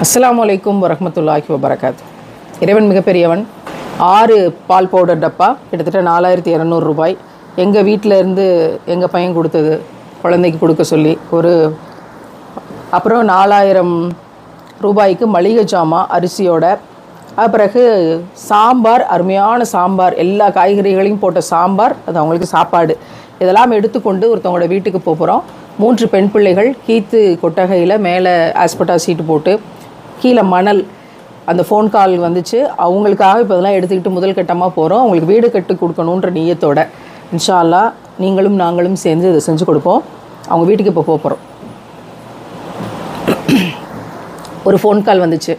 அஸ்ஸலாமு அலைக்கும் வரஹ்மத்துல்லாஹி வபரகாத்து. இறைவன் மிகப்பெரியவன். 6 பால் பவுடர் டப்பா கிட்டத்தட்ட 4200 ரூபாய் எங்கள் வீட்டில் இருந்து எங்கள் பையன் கொடுத்தது, குழந்தைக்கு கொடுக்க சொல்லி. அப்புறம் 4000 ரூபாய்க்கு மளிகை ஜாமான் அரிசியோட. அது பிறகு சாம்பார், அருமையான சாம்பார், எல்லா காய்கறிகளையும் போட்ட சாம்பார், அது அவங்களுக்கு சாப்பாடு. இதெல்லாம் எடுத்துக்கொண்டு ஒருத்தவங்களோட வீட்டுக்கு போகிறோம். 3 பெண் பிள்ளைகள் கீத்து கொட்டகையில் மேலே ஆஸ்பெட்டா சீட்டு போட்டு கீழே மணல். அந்த ஃபோன் கால் வந்துச்சு, அவங்களுக்காக இப்போ இதெல்லாம் எடுத்துக்கிட்டு முதல் கட்டமாக போகிறோம். அவங்களுக்கு வீடு கட்டி கொடுக்கணுன்ற நியத்தோட இன்ஷா அல்லாஹ் நீங்களும் நாங்களும் சேர்ந்து இதை செஞ்சு கொடுப்போம். அவங்க வீட்டுக்கு இப்போ போகிறோம். ஒரு ஃபோன் கால் வந்துச்சு.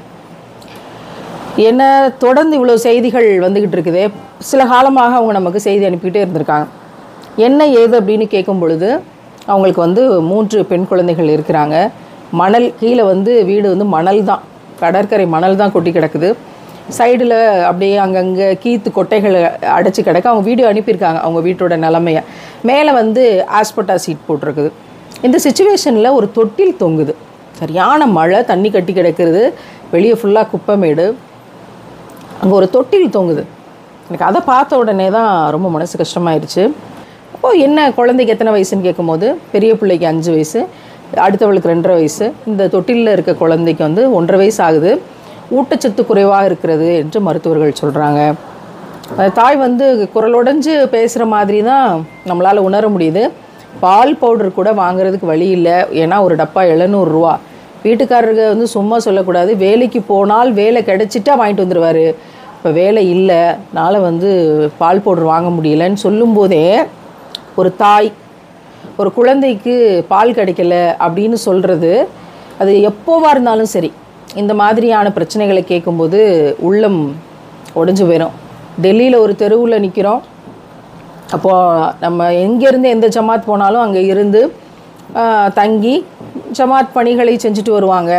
என்ன தொடர்ந்து இவ்வளோ செய்திகள் வந்துக்கிட்டு இருக்குது. சில காலமாக அவங்க நமக்கு செய்தி அனுப்பிக்கிட்டே இருந்திருக்காங்க. என்ன ஏது அப்படின்னு கேட்கும் பொழுது அவங்களுக்கு 3 பெண் குழந்தைகள் இருக்கிறாங்க. மணல் கீழே வீடு மணல் தான், கடற்கரை மணல் தான் கொட்டி கிடக்குது. சைடில் அப்படியே அங்கங்கே கீத்து கொட்டைகள் அடைச்சி கிடக்கு. அவங்க வீடியோ அனுப்பியிருக்காங்க அவங்க வீட்டோட நிலமையை. மேலே ஆஸ்பெட்டா சீட் போட்டிருக்குது. இந்த சுச்சுவேஷனில் ஒரு தொட்டில் தொங்குது. சரியான மழை, தண்ணி கட்டி கிடக்கிறது, வெளியே ஃபுல்லாக குப்பைமேடு. அங்கே ஒரு தொட்டில் தொங்குது. எனக்கு அதை பார்த்த உடனே தான் ரொம்ப மனசு கஷ்டமாயிருச்சு. அப்போது என்ன, குழந்தைக்கு எத்தனை வயசுன்னு கேட்கும்போது பெரிய பிள்ளைக்கு 5 வயசு, அடுத்தவளுக்கு 2.5 வயசு, இந்த தொட்டிலில் இருக்க குழந்தைக்கு 1.5 வயசு ஆகுது. ஊட்டச்சத்து குறைவாக இருக்கிறது என்று மருத்துவர்கள் சொல்கிறாங்க. தாய் குரலுடைஞ்சு பேசுகிற மாதிரி தான் நம்மளால் உணர முடியுது. பால் பவுடர் கூட வாங்குறதுக்கு வழி இல்லை. ஏன்னா ஒரு டப்பா 700 ரூபா. வீட்டுக்காரருக்கு சும்மா சொல்லக்கூடாது. வேலைக்கு போனால் வேலை கிடச்சிட்டா வாங்கிட்டு வந்துடுவார். இப்போ வேலை இல்லை, அதனால் பால் பவுடர் வாங்க முடியலன்னு சொல்லும்போதே ஒரு தாய் ஒரு குழந்தைக்கு பால் கிடைக்கல அப்படின்னு சொல்கிறது, அது எப்போவாக இருந்தாலும் சரி, இந்த மாதிரியான பிரச்சனைகளை கேட்கும்போது உள்ளம் உடஞ்சி போயிடும். டெல்லியில் ஒரு தெருவில் நிற்கிறோம். அப்போது நம்ம எங்கேருந்து எந்த ஜமாத் போனாலும் அங்கே இருந்து தங்கி ஜமாத் பணிகளை செஞ்சுட்டு வருவாங்க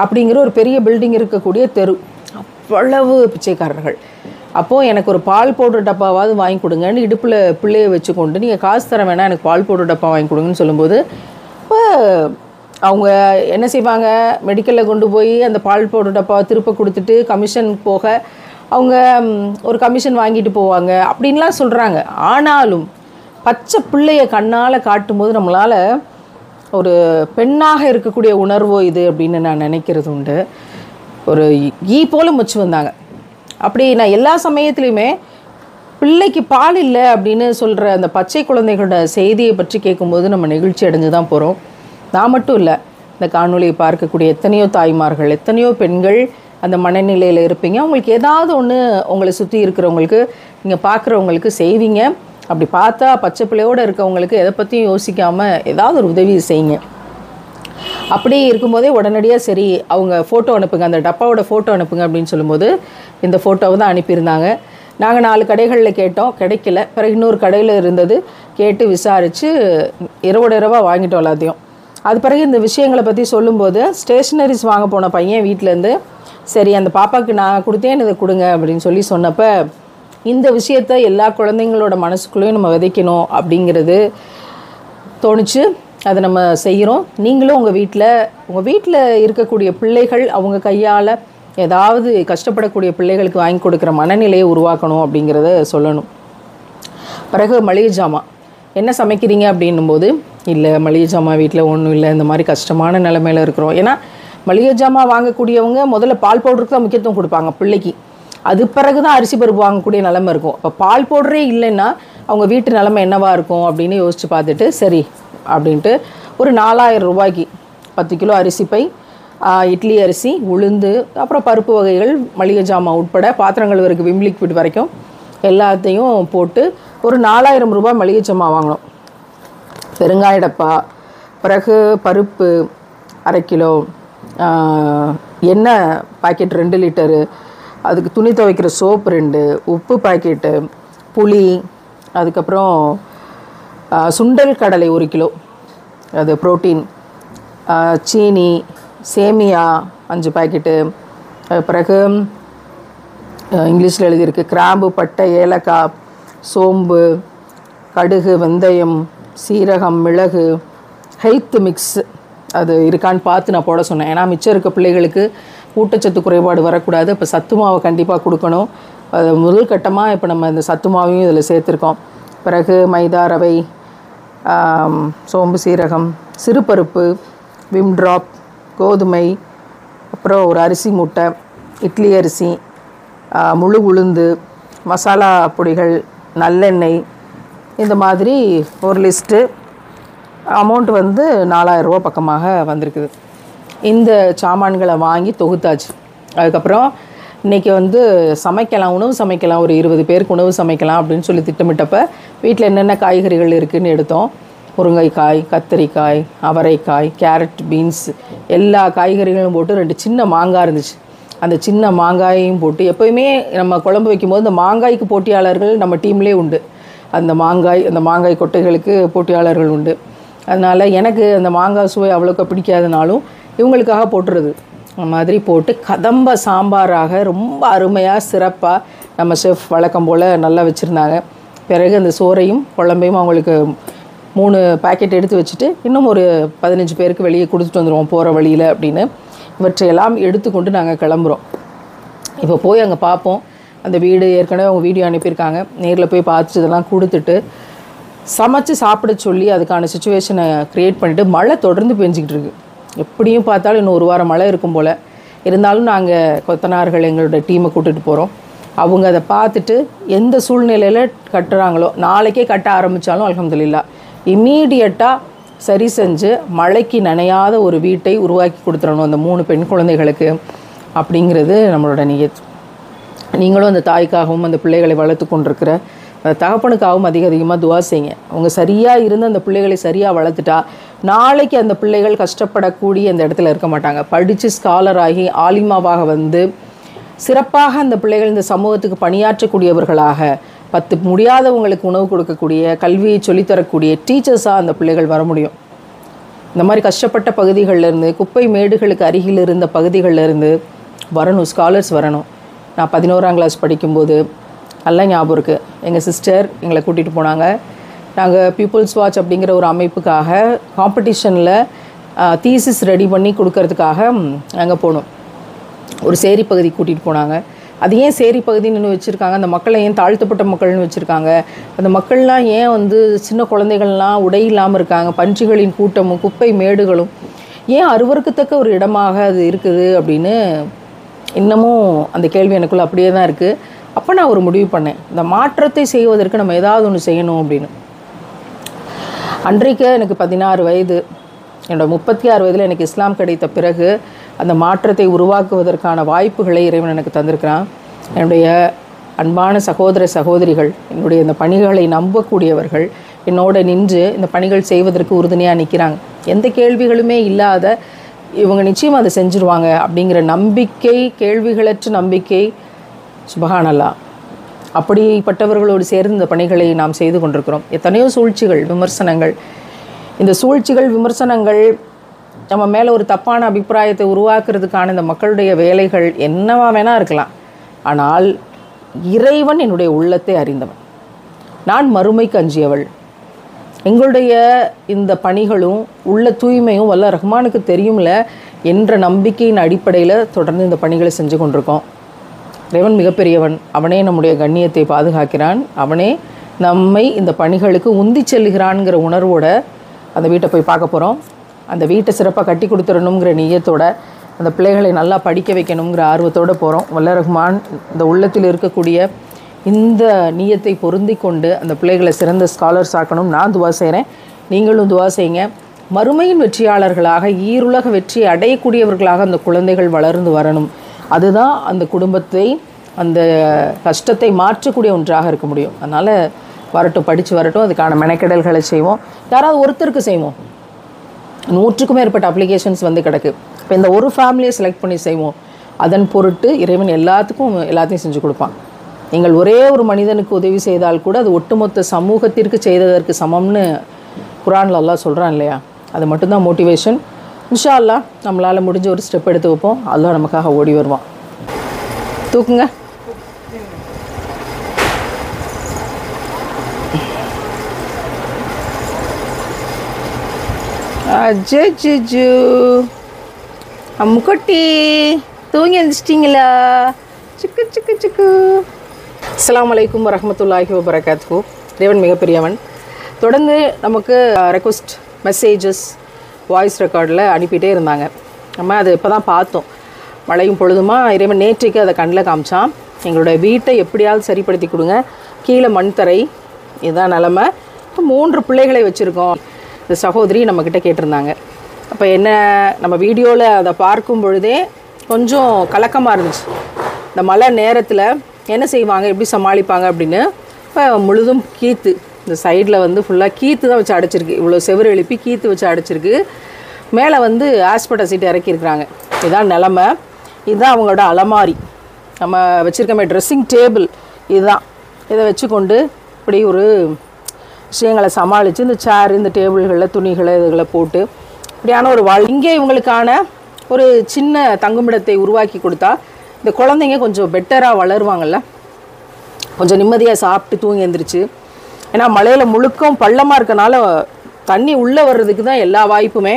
அப்படிங்கிற ஒரு பெரிய பில்டிங் இருக்கக்கூடிய தெரு. அவ்வளவு பிச்சைக்காரர்கள். அப்போது எனக்கு ஒரு பால் பவுடர் டப்பாவாவது வாங்கி கொடுங்கன்னு இடுப்பில் பிள்ளையை வச்சு கொண்டு, நீங்கள் காசு தர வேணாம், எனக்கு பால் பவுடர் டப்பா வாங்கி கொடுங்கன்னு சொல்லும்போது, இப்போ அவங்க என்ன செய்வாங்க, மெடிக்கலில் கொண்டு போய் அந்த பால் பவுடர் டப்பாவை திருப்ப கொடுத்துட்டு கமிஷன் போக அவங்க ஒரு கமிஷன் வாங்கிட்டு போவாங்க அப்படின்லாம் சொல்கிறாங்க. ஆனாலும் பச்சை பிள்ளையை கண்ணால் காட்டும்போது நம்மளால் ஒரு பெண்ணாக இருக்கக்கூடிய உணர்வோ இது அப்படின்னு நான் நினைக்கிறது உண்டு. ஒரு ஈ போல முச்சு வந்தாங்க. அப்படி நான் எல்லா சமயத்துலையுமே பிள்ளைக்கு பால் இல்லை அப்படின்னு சொல்கிற அந்த பச்சை குழந்தைகளோட செய்தியை பற்றி கேட்கும்போது நம்ம நெகிழ்ச்சி அடைஞ்சு தான் போகிறோம். நான் மட்டும் இல்லை, இந்த காணொலியை பார்க்கக்கூடிய எத்தனையோ தாய்மார்கள், எத்தனையோ பெண்கள் அந்த மனநிலையில் இருப்பீங்க. உங்களுக்கு ஏதாவது ஒன்று உங்களை சுற்றி இருக்கிறவங்களுக்கு, நீங்கள் பார்க்குறவங்களுக்கு செய்வீங்க. அப்படி பார்த்தா பச்சை பிள்ளையோடு இருக்கவங்களுக்கு எதை பற்றியும் யோசிக்காமல் ஏதாவது ஒரு உதவி செய்யுங்க. அப்படி இருக்கும்போதே உடனடியாக சரி அவங்க ஃபோட்டோ அனுப்புங்க, அந்த டப்பாவோட ஃபோட்டோ அனுப்புங்க அப்படின்னு சொல்லும்போது இந்த ஃபோட்டோவை தான் அனுப்பியிருந்தாங்க. நாங்கள் 4 கடைகளில் கேட்டோம், கிடைக்கல. பிறகு இன்னொரு கடையில் இருந்தது, கேட்டு விசாரித்து இரவாக வாங்கிட்டோம் எல்லாத்தையும். அது பிறகு இந்த விஷயங்களை பற்றி சொல்லும்போது ஸ்டேஷ்னரிஸ் வாங்க போன பையன் வீட்டிலேருந்து சரி அந்த பாப்பாவுக்கு நான் கொடுத்தேன், இதை கொடுங்க அப்படின்னு சொன்னப்போ இந்த விஷயத்தை எல்லா குழந்தைங்களோட மனசுக்குள்ளேயும் நம்ம விதைக்கணும் அப்படிங்கிறது தோணுச்சு. அதை நம்ம செய்கிறோம். நீங்களும் உங்கள் வீட்டில் இருக்கக்கூடிய பிள்ளைகள் அவங்க கையால் ஏதாவது கஷ்டப்படக்கூடிய பிள்ளைகளுக்கு வாங்கி கொடுக்குற மனநிலையை உருவாக்கணும் அப்படிங்கிறத சொல்லணும். பிறகு மளிகை ஜாமான் என்ன சமைக்கிறீங்க அப்படின்னும்போது, இல்லை மளிகை ஜாமான் வீட்டில் ஒன்றும் இல்லை, இந்த மாதிரி கஷ்டமான நிலைமையில் இருக்கிறோம். ஏன்னா மளிகை ஜாமான் வாங்கக்கூடியவங்க முதல்ல பால் பவுடருக்கு தான் முக்கியத்துவம் கொடுப்பாங்க பிள்ளைக்கு. அது பிறகு தான் அரிசி பருப்பு வாங்கக்கூடிய நிலைமை இருக்கும். இப்போ பால் பவுடரே இல்லைன்னா அவங்க வீட்டு நிலைமை என்னவாக இருக்கும் அப்படின்னு யோசித்து பார்த்துட்டு சரி அப்படின்ட்டு ஒரு 4000 ரூபாய்க்கு 10 கிலோ அரிசி பை, இட்லி அரிசி, உளுந்து, அப்புறம் பருப்பு வகைகள், மளிகை ஜாமான் உட்பட பாத்திரங்கள் வரைக்கும் விம் லிக்விட் வரைக்கும் எல்லாத்தையும் போட்டு ஒரு 4000 ரூபாய் மளிகை ஜாமான் வாங்கினோம். பெருங்காய டப்பா, பிறகு பருப்பு 1/2 கிலோ, எண்ணெய் பாக்கெட் 2 லிட்டரு, அதுக்கு துணி துவைக்கிற சோப்பு 2, உப்பு பாக்கெட்டு, புளி, அதுக்கப்புறம் சுண்டல் கடலை 1 கிலோ, அது புரோட்டீன், சீனி, சேமியா 5 பாக்கெட்டு, பிறகு இங்கிலீஷில் எழுதியிருக்கு கிராம்பு, பட்டை, ஏலக்காய், சோம்பு, கடுகு, வெந்தயம், சீரகம், மிளகு, ஹெல்த் மிக்ஸ் அது இருக்கான்னு பார்த்து நான் போட சொன்னேன். ஏன்னா மிச்சம் இருக்க பிள்ளைகளுக்கு ஊட்டச்சத்து குறைபாடு வரக்கூடாது. இப்போ சத்து மாவை கண்டிப்பாக கொடுக்கணும். அது முதல் கட்டமாக இப்போ நம்ம இந்த சத்து மாவையும் இதில் சேர்த்துருக்கோம். பிறகு மைதா, ரவை, சோம்பு, சீரகம், சிறுபருப்பு, விம் ட்ராப், கோதுமை, அப்புறம் ஒரு அரிசி மூட்டை, இட்லி அரிசி, முழு உளுந்து, மசாலா பொடிகள், நல்லெண்ணெய், இந்த மாதிரி ஒரு லிஸ்ட்டு. அமௌண்ட் வந்து 4000 ரூபா பக்கமாக வந்திருக்குது. இந்த சாமான்களை வாங்கி தொகுத்தாச்சு. அதுக்கப்புறம் இன்றைக்கி வந்து சமைக்கலாம், உணவு சமைக்கலாம், ஒரு 20 பேருக்கு உணவு சமைக்கலாம் அப்படின்னு சொல்லி திட்டமிட்டப்போ வீட்டில் என்னென்ன காய்கறிகள் இருக்குதுன்னு எடுத்தோம். முருங்கைக்காய், கத்தரிக்காய், அவரைக்காய், கேரட், பீன்ஸ், எல்லா காய்கறிகளும் போட்டு 2 சின்ன மாங்காய் இருந்துச்சு. அந்த சின்ன மாங்காயையும் போட்டு, எப்போயுமே நம்ம குழம்பு வைக்கும்போது இந்த மாங்காய்க்கு போட்டியாளர்கள் நம்ம டீம்லேயே உண்டு. அந்த மாங்காய் கொட்டைகளுக்கு போட்டியாளர்கள் உண்டு. அதனால் எனக்கு அந்த மாங்காய் சுவை அவ்வளோக்கா பிடிக்காதனாலும் இவங்களுக்காக போட்டுறது. அந்த மாதிரி போட்டு கதம்ப சாம்பாராக ரொம்ப அருமையாக சிறப்பாக நம்ம செஃப் வழக்கம் போல் நல்லா வச்சுருந்தாங்க. பிறகு அந்த சோறையும் குழம்பையும் அவங்களுக்கு 3 பேக்கெட் எடுத்து வச்சுட்டு இன்னும் ஒரு 15 பேருக்கு வெளியே கொடுத்துட்டு வந்துடுவோம் போகிற வழியில் அப்படின்னு இவற்றையெல்லாம் எடுத்துக்கொண்டு நாங்கள் கிளம்புறோம். இப்போ போய் அங்கே பார்ப்போம். அந்த வீடு ஏற்கனவே அவங்க வீடியோ அனுப்பியிருக்காங்க. நேரில் போய் பார்த்துட்டு இதெல்லாம் கொடுத்துட்டு சமைச்சு சாப்பிட சொல்லி அதுக்கான சுச்சுவேஷனை க்ரியேட் பண்ணிவிட்டு மழை தொடர்ந்து பெஞ்சிக்கிட்டு இருக்குது. எப்படியும் பார்த்தாலும் இன்னும் 1 வாரம் மழை இருக்கும் போல். இருந்தாலும் நாங்கள் கொத்தனார்கள் எங்களோட டீமை கூட்டிகிட்டு போகிறோம். அவங்க அதை பார்த்துட்டு எந்த சூழ்நிலையில் கட்டுறாங்களோ, நாளைக்கே கட்ட ஆரம்பித்தாலும் அல்ஹம்துலில்லாஹ் இம்மீடியட்டாக சரி செஞ்சு மழைக்கு நனையாத ஒரு வீட்டை உருவாக்கி கொடுத்துடணும் அந்த 3 பெண் குழந்தைகளுக்கு அப்படிங்கிறது நம்மளோட நியத். நீங்களும் அந்த தாய்க்காகவும் அந்த பிள்ளைகளை வளர்த்து கொண்டிருக்கிற தகப்பனுக்காகவும் அதிகமாக துவா செய்யுங்க. அவங்க சரியாக இருந்து அந்த பிள்ளைகளை சரியாக வளர்த்துட்டா நாளைக்கு அந்த பிள்ளைகள் கஷ்டப்படக்கூடிய அந்த இடத்துல இருக்க மாட்டாங்க. படித்து ஸ்காலராகி ஆலிமாவாக வந்து சிறப்பாக அந்த பிள்ளைகள் இந்த சமூகத்துக்கு பணியாற்றக்கூடியவர்களாக, 10 முடியாதவங்களுக்கு உணவு கொடுக்கக்கூடிய, கல்வியை சொல்லித்தரக்கூடிய டீச்சர்ஸாக அந்த பிள்ளைகள் வர முடியும். இந்த மாதிரி கஷ்டப்பட்ட பகுதிகளிலேருந்து, குப்பை மேடுகளுக்கு அருகில் இருந்த பகுதிகளிலேருந்து வரணும், ஸ்காலர்ஸ் வரணும். நான் 11ஆம் கிளாஸ் படிக்கும்போது நல்லா ஞாபகம் இருக்குது. எங்கள் சிஸ்டர் எங்களை கூட்டிகிட்டு போனாங்க. நாங்கள் பீப்புள்ஸ் வாட்ச் அப்படிங்கிற ஒரு அமைப்புக்காக காம்படிஷனில் தீசிஸ் ரெடி பண்ணி கொடுக்கறதுக்காக அங்கே போனோம். ஒரு சேரி பகுதி கூட்டிகிட்டு போனாங்க. அது ஏன் சேரி பகுதின்னு வச்சுருக்காங்க, அந்த மக்களை ஏன் தாழ்த்தப்பட்ட மக்கள்னு வச்சுருக்காங்க, அந்த மக்கள்லாம் ஏன் வந்து சின்ன குழந்தைகள்லாம் உடை இல்லாமல் இருக்காங்க, பன்றிகளின் கூட்டமும் குப்பை மேடுகளும் ஏன் அருவருக்கத்தக்க ஒரு இடமாக அது இருக்குது அப்படின்னு இன்னமும் அந்த கேள்வி எனக்குள்ளே அப்படியே தான் இருக்குது. அப்போ நான் ஒரு முடிவு பண்ணேன், இந்த மாற்றத்தை செய்வதற்கு நம்ம ஏதாவது ஒன்று செய்யணும் அப்படின்னு. அன்றைக்கு எனக்கு 16 வயது. என்னோட 36 வயதில் எனக்கு இஸ்லாம் கிடைத்த பிறகு அந்த மாற்றத்தை உருவாக்குவதற்கான வாய்ப்புகளை இறைவன் எனக்கு தந்திருக்கிறான். என்னுடைய அன்பான சகோதர சகோதரிகள், என்னுடைய இந்த பணிகளை நம்பக்கூடியவர்கள் என்னோட நின்று இந்த பணிகள் செய்வதற்கு உறுதுணையாக நிற்கிறாங்க. எந்த கேள்விகளுமே இல்லாத இவங்க நிச்சயம் அதை செஞ்சுருவாங்க அப்படிங்கிற நம்பிக்கை, கேள்விகளற்ற நம்பிக்கை. சுபஹானல்லாஹ், அப்படிப்பட்டவர்களோடு சேர்ந்து இந்த பணிகளை நாம் செய்து கொண்டிருக்கிறோம். எத்தனையோ சூழ்ச்சிகள், விமர்சனங்கள், இந்த சூழ்ச்சிகள் விமர்சனங்கள் நம்ம மேலே ஒரு தப்பான அபிப்பிராயத்தை உருவாக்குறதுக்கான இந்த மக்களுடைய வேலைகள் என்னவா வேணா இருக்கலாம். ஆனால் இறைவன் என்னுடைய உள்ளத்தை அறிந்தவன், நான் மறுமைக்கு அஞ்சியவள். எங்களுடைய இந்த பணிகளும் உள்ள தூய்மையும் வல்ல ரஹ்மானுக்கு தெரியும்ல என்ற நம்பிக்கையின் அடிப்படையில் தொடர்ந்து இந்த பணிகளை செஞ்சு கொண்டிருக்கோம். இறைவன் மிகப்பெரியவன், அவனே நம்முடைய கண்ணியத்தை பாதுகாக்கிறான், அவனே நம்மை இந்த பணிகளுக்கு உந்தி செல்கிறான்ங்கிற உணர்வோட அந்த வீட்டை போய் பார்க்க போகிறோம். அந்த வீட்டை சிறப்பாக கட்டி கொடுத்துடணுங்கிற நியத்தோட, அந்த பிள்ளைகளை நல்லா படிக்க வைக்கணுங்கிற ஆர்வத்தோடு போகிறோம். வல்ல ரஹ்மான் இந்த உள்ளத்தில் இருக்கக்கூடிய இந்த நியத்தை பொருந்தி கொண்டு அந்த பிள்ளைகளை சிறந்த ஸ்காலர்ஸ் ஆக்கணும். நான் துவா செய்கிறேன், நீங்களும் துவா செய்யுங்க. மறுமையின் வெற்றியாளர்களாக, ஈருலக வெற்றியை அடையக்கூடியவர்களாக அந்த குழந்தைகள் வளர்ந்து வரணும். அதுதான் அந்த குடும்பத்தை, அந்த கஷ்டத்தை மாற்றக்கூடிய ஒன்றாக இருக்க முடியும். அதனால் வரட்டும், படித்து வரட்டும், அதுக்கான மெனக்கெடல்களை செய்வோம். யாராவது ஒருத்தருக்கு செய்வோம். 100க்கும் மேற்பட்ட அப்ளிகேஷன்ஸ் வந்து கிடக்கு. இப்போ இந்த ஒரு ஃபேமிலியை செலக்ட் பண்ணி செய்வோம். அதன் பொருட்டு இறைவன் எல்லாத்தையும் செஞ்சு கொடுப்பான். நீங்கள் ஒரே ஒரு மனிதனுக்கு உதவி செய்தால் கூட அது ஒட்டுமொத்த சமூகத்திற்கு செய்ததற்கு சமம்னு குர்ஆனில் அல்லாஹ் சொல்கிறான் இல்லையா? அது மட்டும்தான் மோட்டிவேஷன். இன்ஷா அல்லாஹ் நம்மளால் முடிஞ்ச ஒரு ஸ்டெப் எடுத்து வைப்போம். அல்லாஹ் நமக்காக ஓடி வருவான். தூக்குங்க. அஜ்ஜு அம்முக்குட்டி தூங்கி எழுந்திச்சிட்டிங்களா? சிக்கு சிக்கு சிக்கு. அஸ்ஸலாமு அலைக்கும் வரஹ்மத்துல்லாஹி வபரகாத்துஹு. இறைவன் மிகப்பெரியவன். தொடர்ந்து நமக்கு ரெக்வஸ்ட் மெசேஜஸ் வாய்ஸ் ரெக்கார்டில் அனுப்பிட்டே இருந்தாங்க. நம்ம அதை இப்போ தான் பார்த்தோம். மழையும் பொழுதுமா இறைவன் நேற்றைக்கு அதை கண்ணில் காமிச்சான். எங்களுடைய வீட்டை எப்படியாவது சரிப்படுத்தி கொடுங்க, கீழே மண் தரை, இதுதான் நிலமை. இப்போ 3 பிள்ளைகளை வச்சுருக்கோம். இந்த சகோதரி நம்மக்கிட்ட கேட்டிருந்தாங்க. அப்போ என்ன, நம்ம வீடியோவில் அதை பார்க்கும் பொழுதே கொஞ்சம் கலக்கமாக இருந்துச்சு. இந்த மழை நேரத்தில் என்ன செய்வாங்க, எப்படி சமாளிப்பாங்க அப்படின்னு. இப்போ முழுதும் கீத்து, இந்த சைடில் வந்து ஃபுல்லாக கீத்து தான் வச்சு அடைச்சிருக்கு. இவ்வளோ செவரு எழுப்பி கீத்து வச்சு அடைச்சிருக்கு. மேலே வந்து ஆஸ்பெட்டா சீட்டு இறக்கியிருக்கிறாங்க. இதுதான் நிலமை. இதுதான் அவங்களோட அலமாரி, நம்ம வச்சுருக்கமே ட்ரெஸ்ஸிங் டேபிள். இதுதான், இதை வச்சுக்கொண்டு இப்படி ஒரு விஷயங்களை சமாளித்து இந்த சேர், இந்த டேபிள்களில் துணிகளை இதுகளை போட்டு இப்படியான ஒரு இங்கே இவங்களுக்கான ஒரு சின்ன தங்குமிடத்தை உருவாக்கி கொடுத்தா இந்த குழந்தைங்க கொஞ்சம் பெட்டராக வளருவாங்கள்ல, கொஞ்சம் நிம்மதியாக சாப்பிட்டு தூங்கி எழுந்திரிச்சு. ஏன்னா மழையில் முழுக்கம் பள்ளமாக இருக்கனால தண்ணி உள்ளே வர்றதுக்கு தான் எல்லா வாய்ப்புமே.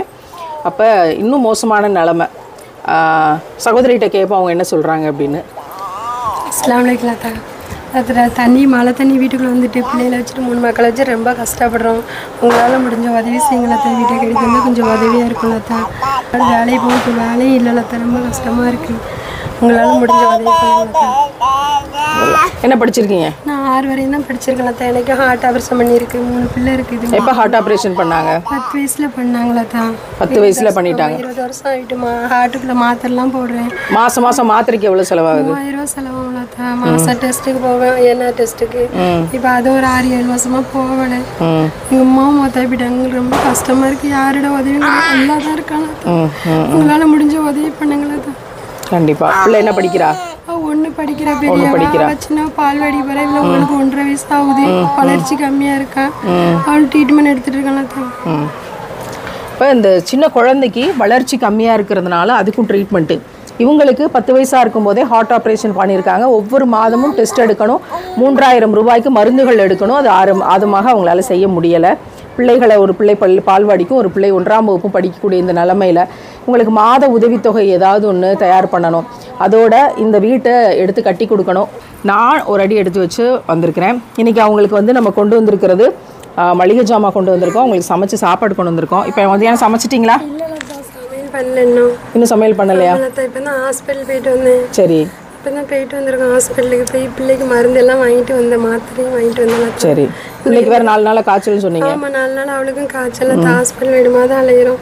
அப்போ இன்னும் மோசமான நிலமை. சகோதரிகிட்ட கேட்போம் அவங்க என்ன சொல்கிறாங்க அப்படின்னு. அஸ்ஸலாமு அலைக்கும். அதில் தண்ணி, மழை தண்ணி வீட்டுக்குள்ளே வந்துட்டு பிள்ளைகளை வச்சுட்டு 3 மக்களை வச்சு ரொம்ப கஷ்டப்படுறோம். உங்களால் முடிஞ்ச உதவி செய்யுங்களா? வீட்டை கிடைத்து வந்து கொஞ்சம் உதவியாக இருக்கும்லத்தா. வேலையை போட்டு வேலையும் இல்லைல்லத்தா, ரொம்ப கஷ்டமாக இருக்குது. உங்களால் முடிஞ்ச உதவி பண்ணுங்களா? என்ன படிச்சிருக்கீங்க? நான் 6 வரையும் தான் படிச்சிருக்கேன்லத்தா. எனக்கு ஹார்ட் ஆப்ரேஷன் பண்ணியிருக்கு. 3 பிள்ளை இருக்குது. எப்போ ஹார்ட் ஆப்ரேஷன் பண்ணாங்க? 10 வயசில் பண்ணாங்களாத்தா. 10 வயசில் பண்ணிட்டாங்க. 20 வருஷம் ஆகிட்டுமா. ஹார்ட்டுக்குள்ளே மாத்திரைலாம் போடுறேன். மாதம் மாத்திரைக்கு எவ்வளோ செலவாகுது? 3000 ரூபா செலவாகும்லத்தா. மாதம் டெஸ்ட்டுக்கு போவேன், என்ன டெஸ்ட்டுக்கு. இப்போ அது ஒரு 6-7 வருஷமாக போகலை. எங்கள் அம்மாவும் போயிட்டாங்க. எங்களுக்கு ரொம்ப கஷ்டமாக இருக்குது. யாரோட உதவி நல்லா தான் இருக்காங்க. உங்களால் முடிஞ்ச உதவி பண்ணுங்களா? கண்டிப்பாக. பிள்ளை என்ன படிக்கிறா? 1 படிக்கிற, பெரிய சின்ன பால்வாடி வர. இவ்வளோ உங்களுக்கு 1.5 வயசு ஆகுது. வளர்ச்சி கம்மியாக இருக்கா. அவள் ட்ரீட்மெண்ட் எடுத்துகிட்டு இருக்காங்க. இப்போ இந்த சின்ன குழந்தைக்கு வளர்ச்சி கம்மியாக இருக்கிறதுனால அதுக்கும் ட்ரீட்மெண்ட்டு. இவங்களுக்கு 10 வயசாக இருக்கும்போதே ஹார்ட் ஆப்ரேஷன் பண்ணியிருக்காங்க. ஒவ்வொரு மாதமும் டெஸ்ட் எடுக்கணும். 3000 ரூபாய்க்கு மருந்துகள் எடுக்கணும். அது 6 மாதமாக அவங்களால செய்ய முடியலை. பிள்ளைகளை, ஒரு பிள்ளை பால்வாடிக்கும் ஒரு பிள்ளை 1ஆம் வகுப்பும் படிக்கக்கூடிய இந்த நிலமையில் உங்களுக்கு மாத உதவித்தொகை ஏதாவது ஒன்று தயார் பண்ணணும். அதோட இந்த வீட்டை எடுத்து கட்டி கொடுக்கணும். நான் ஒரு அடி எடுத்து வச்சு வந்திருக்கிறேன். இன்றைக்கி அவங்களுக்கு வந்து நம்ம கொண்டு வந்திருக்கிறது மளிகை ஜாமான் கொண்டு வந்திருக்கோம். அவங்களுக்கு சமைச்சு சாப்பாடு கொண்டு வந்திருக்கோம். இப்போ மதியானம் சமைச்சிட்டிங்களா? இன்னும் சமையல் பண்ணலையா? இப்போ தான் ஹாஸ்பிட்டல் போயிட்டு வந்தேன். சரி, இப்போ தான் போயிட்டு வந்திருக்கோம். ஹாஸ்பிட்டலுக்கு போய் பிள்ளைக்கு மருந்து எல்லாம் வாங்கிட்டு வந்தேன், மாத்திரையும் வாங்கிட்டு வந்தேன். சரி. பிள்ளைக்கு வேறு 4 நாளாக காய்ச்சல்னு சொன்னீங்க. ஆமாம், 4 நாள் அவளுக்கும் காய்ச்சல். ஹாஸ்பிட்டல் விடுமா தான் அலையிறோம்.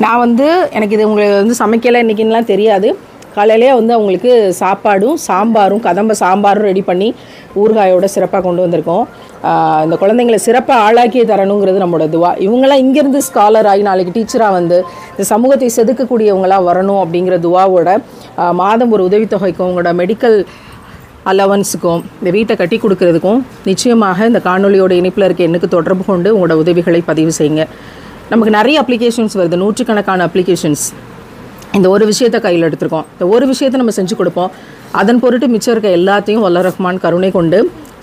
நான் வந்து எனக்கு இது உங்களுக்கு வந்து சமைக்கலை இன்றைக்கின்லாம் தெரியாது. காலையிலே வந்து அவங்களுக்கு சாப்பாடும் சாம்பாரும், கதம்ப சாம்பாரும் ரெடி பண்ணி ஊறுகாயோட சிறப்பாக கொண்டு வந்திருக்கோம். இந்த குழந்தைங்களை சிறப்பாக ஆளாக்கி தரணுங்கிறது நம்மளோட துவா. இவங்களாம் இங்கேருந்து ஸ்காலர் ஆகி நாளைக்கு டீச்சராக வந்து இந்த சமூகத்தை செதுக்கக்கூடியவங்களாக வரணும் அப்படிங்கிற துவாவோட மாதம் ஒரு உதவித்தொகைக்கும் உங்களோட மெடிக்கல் அலவன்ஸுக்கும் இந்த வீட்டை கட்டி கொடுக்கறதுக்கும் நிச்சயமாக இந்த காணொலியோட இணைப்பில் இருக்க எண்ணுக்கு தொடர்பு கொண்டு உங்களோட உதவிகளை பதிவு செய்யுங்க. நமக்கு நிறைய அப்ளிகேஷன்ஸ் வருது, 100கணக்கான அப்ளிகேஷன்ஸ். இந்த ஒரு விஷயத்தை கையில் எடுத்துருக்கோம். இந்த ஒரு விஷயத்தை நம்ம செஞ்சு கொடுப்போம். அதன் பொருட்டு மிச்சம் இருக்க எல்லாத்தையும் வல்ல ரஹ்மான் கருணை கொண்டு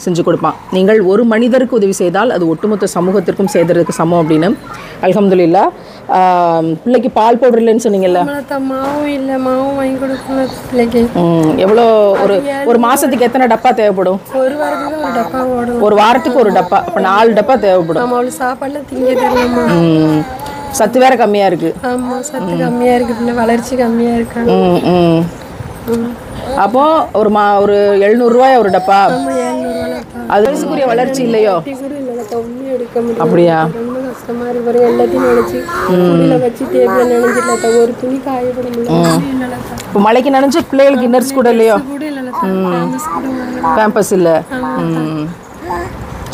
செஞ்சு கொடுப்பான். நீங்கள் ஒரு மனிதருக்கு உதவி செய்தால் அது ஒட்டுமொத்த சமூகத்திற்கும் செய்ததுக்கு சமம் அப்படின்னு. அல்ஹம்துலில்லாஹ். பிள்ளைக்கு பால் பவுடர் இல்லைன்னு சொன்னீங்கல்ல, மாவும் இல்லை, மாவும் வாங்கி கொடுக்கணும் பிள்ளைக்கு. எவ்வளோ ஒரு மாதத்துக்கு எத்தனை டப்பா தேவைப்படும்? ஒரு வாரத்துக்கு ஒரு டப்பா ஓடும். ஒரு வாரத்துக்கு ஒரு டப்பா, அப்போ 4 டப்பா தேவைப்படும். அவளுக்கு சாப்பாடுலாம் திங்க தெரியலம்மா. சத்து வேற கம்மியாக இருக்குது. ஆமாம், சத்து கம்மியாக இருக்குது. பிள்ளை வளர்ச்சி கம்மியாக இருக்காங்க. அப்போ ஒரு 700 ரூபாய் ஒரு டப்பா. அது வயசுக்குரிய வளர்ச்சி இல்லையோ? அப்படியா? ரொம்ப கஷ்டமா இருக்கு. எல்லாத்தையும் நினைச்சு துணியில வச்சு டேபிள் நினைஞ்சிடல. ஒரு துணி காயப்பட முடியல. இப்போ மழைக்கு நினைச்சு பிள்ளைகளுக்கு இன்னர்ஸ் கூட இல்லையோ? பேம்பஸ் இல்லை.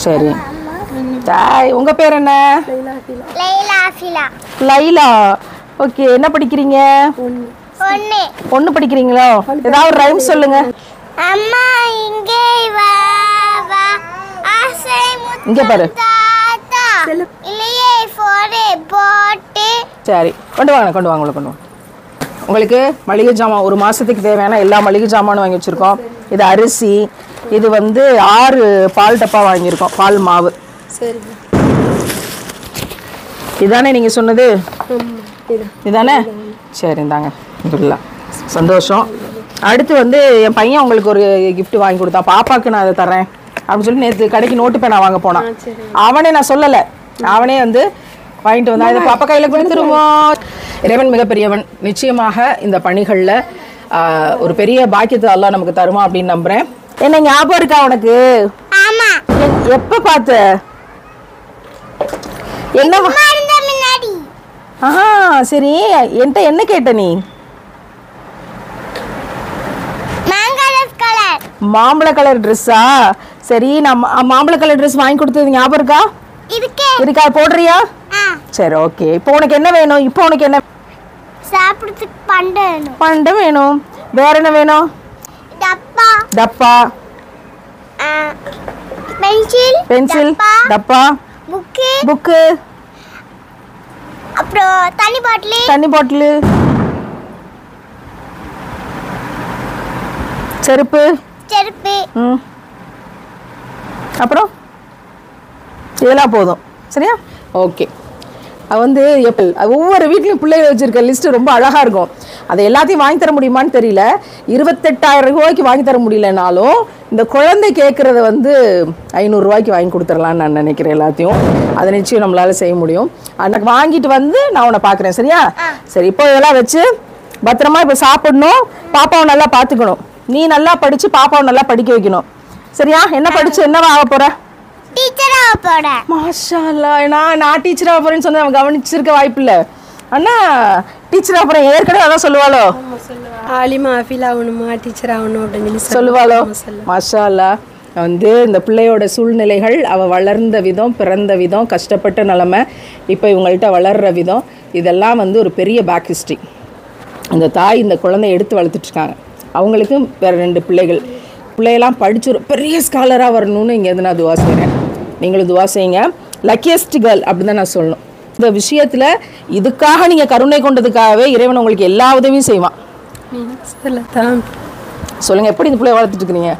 சரி. தாய், உங்க பேர் என்ன? லைலா. ஓகே. என்ன படிக்கிறீங்க? 1 படிக்கிறீங்களோ? ஏதாவது ரைம் சொல்லுங்க. அம்மா இங்கே வா வா ஆசை முத்து இங்க பாரு. தாத்தா இல்லையே போரே போட்டு. சரி, கொண்டு வாங்க கொண்டு வாங்க. உங்களுக்கு மளிகை ஜாமான் ஒரு மாதத்துக்கு தேவையான எல்லா மளிகை ஜாமானும் வாங்கி வச்சுருக்கோம். இது அரிசி, இது வந்து 6 பால் டப்பா வாங்கியிருக்கோம், பால் மாவு. சரி. இதானே நீங்கள் சொன்னது? இது இதானே? சரி இந்தாங்க. இல்லை சந்தோஷம். அடுத்து வந்து என் பையன் உங்களுக்கு ஒரு gift வாங்கி கொடுத்தான், பாப்பாவுக்கு நான் அதை தரேன் அப்படின்னு சொல்லி நேற்று கடைக்கு நோட்டு பேனா வாங்க போனான். அவனே நான் சொல்லலை, அவனே வந்து வாங்கிட்டு வந்தான். இதை பாப்பா கையில் கொடுத்துருவோம். இறைவன் மிகப்பெரியவன். நிச்சயமாக இந்த பணிகளில் ஒரு பெரிய பாக்கியத்தை அல்லாஹ் நமக்கு தருமா அப்படின்னு நம்புகிறேன். என்ன ஞாபகம் இருக்கா உனக்கு? ஆமா. எப்போ பார்த்த? என்ன மறந்த முன்னாடி. ஆஹா சரி, என்கிட்ட என்ன கேட்ட நீ? மாங்கலஸ் கலர். மாம்பழ கலர் ட்ரெஸ்ஸா? சரி, நான் மாம்பழ கலர் ட்ரெஸ் வாங்கி கொடுத்தது ஞாபகம் இருக்கா? இதுக்கே. இருக்கா? போடுறியா? ஆ. சரி ஓகே. இப்போ உனக்கு என்ன வேணும்? இப்போ உனக்கு என்ன சாப்பிடுறதுக்கு பண்டம் வேணும். பண்டம் வேணும். வேற என்ன வேணும்? டப்பா. டப்பா, பென்சில். பென்சில், டப்பா, புக்கு. புக்கு, அப்புறம் தண்ணி பாட்டில். தண்ணி பாட்டிலு, செருப்பு. செருப்பு. அப்புறம் இதெல்லாம் போதும். சரியா? ஓகே. அது வந்து ஒவ்வொரு வீட்லையும் பிள்ளைகள் வச்சுருக்க லிஸ்ட்டு ரொம்ப அழகாக இருக்கும். அதை எல்லாத்தையும் வாங்கி தர முடியுமான்னு தெரியல. 28,000 ரூபாய்க்கு வாங்கி தர முடியலனாலும் இந்த குழந்தை கேட்குறத வந்து 500 ரூபாய்க்கு வாங்கி கொடுத்துடலான்னு நான் நினைக்கிறேன். எல்லாத்தையும் அதை நிச்சயம் நம்மளால் செய்ய முடியும். அன்றைக்கு வாங்கிட்டு வந்து நான் உன்னை பார்க்குறேன். சரியா? சரி, இப்போ இதெல்லாம் வச்சு பத்திரமா இப்போ சாப்பிடணும். பாப்பாவை நல்லா பார்த்துக்கணும். நீ நல்லா படித்து பாப்பாவை நல்லா படிக்க வைக்கணும். சரியா? என்ன படித்து என்னவா ஆக போகிற? டீச்சரா போறேன். மாஷா அல்லாஹ். நான் டீச்சராக போகிறேன்னு சொன்ன அவன் கவனிச்சிருக்க வாய்ப்பு இல்லை. அண்ணா டீச்சராக போகிறேன் ஏற்கனவே அதான் சொல்லுவாளோ? ஆலிமா ஆஃபீல் ஆகணுமா, டீச்சர் ஆகணும் அப்படின்னு சொல்லி சொல்லுவாளோ? மாஷா அல்லாஹ். வந்து இந்த பிள்ளையோட சூழ்நிலைகள், அவள் வளர்ந்த விதம், பிறந்த விதம், கஷ்டப்பட்ட நிலமை, இப்போ இவங்கள்ட்ட வளர்கிற விதம், இதெல்லாம் வந்து ஒரு பெரிய பேக் ஹிஸ்ட்ரி. இந்த தாய் இந்த குழந்தைய எடுத்து வளர்த்துட்ருக்காங்க. அவங்களுக்கும் வேறு 2 பிள்ளையெல்லாம் படித்து ஒரு பெரிய ஸ்காலராக வரணும்னு இங்கேருந்து நான் துவா செய்கிறேன். நீங்களும் துவா செய்யுங்க. லக்கியஸ்ட் கேர்ள் அப்படி தான் நான் சொல்லணும். இந்த விஷயத்தில் இதுக்காக நீங்கள் கருணை கொண்டதுக்காகவே இறைவன் உங்களுக்கு எல்லா உதவியும் செய்வான். சொல்லுங்கள், எப்படி இந்த பிள்ளைய வளர்த்துட்டு இருக்கிறீங்க?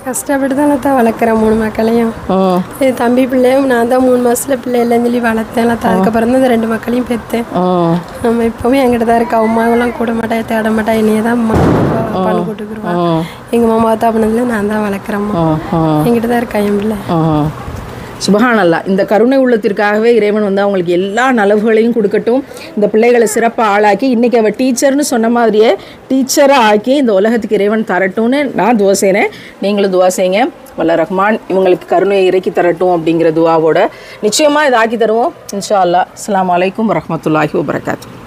கஷ்டப்பட்டு தான் வளர்க்குறேன் 3 மக்களையும். என் தம்பி பிள்ளையும் நான் தான் 3 மாசத்துல பிள்ளை இல்லைன்னு சொல்லி வளர்த்தேன். அதுக்கப்புறம் தான் இந்த 2 மக்களையும் பெற்றேன். நம்ம இப்போவும் என்கிட்ட தான் இருக்கா. அம்மாவெல்லாம் கூட மாட்டா, தேட மாட்டா, என்னையே தான் அம்மா அப்பான்னு கூட்டுக்குருவான். எங்கள் மாமா தாப்பினதுல நான் தான் வளர்க்குறேம்மா. என்கிட்ட தான் இருக்கா என் பிள்ளை. சுபஹானல்லாஹ். இந்த கருணை உள்ளத்திற்காகவே இறைவன் வந்து அவங்களுக்கு எல்லா நலவுகளையும் கொடுக்கட்டும். இந்த பிள்ளைகளை சிறப்பாக ஆளாக்கி இன்றைக்கி அவள் டீச்சர்னு சொன்ன மாதிரியே டீச்சராக ஆக்கி இந்த உலகத்துக்கு இறைவன் தரட்டும்னு நான் துவா செய்கிறேன். நீங்களும் துவா செய்யுங்க. வல்ல ரஹ்மான் இவங்களுக்கு கருணையை இறக்கி தரட்டும் அப்படிங்கிற துவாவோட நிச்சயமாக இதை ஆக்கி தருவோம் இன்ஷா அல்லாஹ். அஸ்ஸலாமு அலைக்கும் வரஹ்மத்துல்லாஹி வபரகாத்துஹு.